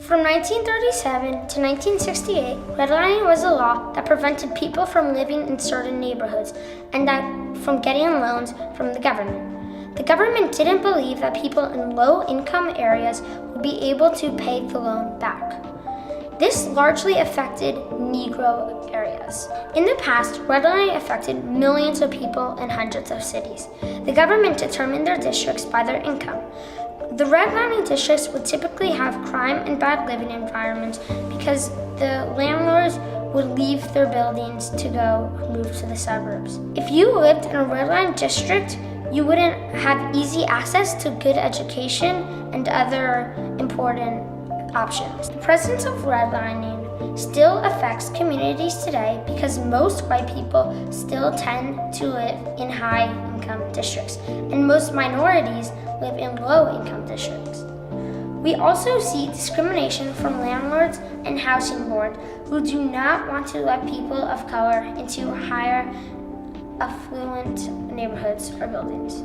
From 1937 to 1968, redlining was a law that prevented people from living in certain neighborhoods and from getting loans from the government. The government didn't believe that people in low-income areas would be able to pay the loan back. This largely affected Negro areas. In the past, redlining affected millions of people in hundreds of cities. The government determined their districts by their income. The redlining districts would typically have crime and bad living environments because the landlords would leave their buildings to go move to the suburbs. If you lived in a redline district, you wouldn't have easy access to good education and other important options. The presence of redlining still affects communities today because most white people still tend to live in high-income districts, and most minorities live in low-income districts. We also see discrimination from landlords and housing boards who do not want to let people of color into higher affluent neighborhoods or buildings.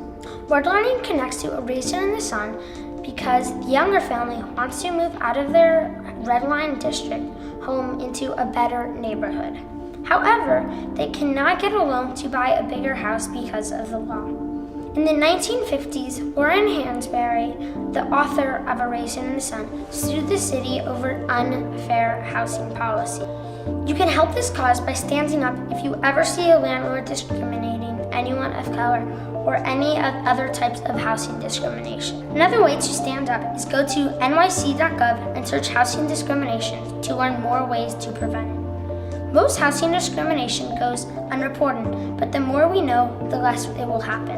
Redlining connects to a raisin in the sun because the younger family wants to move out of their redline district home into a better neighborhood. However, they cannot get a loan to buy a bigger house because of the law. In the 1950s, Warren Hansberry, the author of A Raisin in the Sun, sued the city over unfair housing policy. You can help this cause by standing up if you ever see a landlord discriminating anyone of color or any other types of housing discrimination. Another way to stand up is go to nyc.gov and search housing discrimination to learn more ways to prevent it. Most housing discrimination goes unreported, but the more we know, the less it will happen.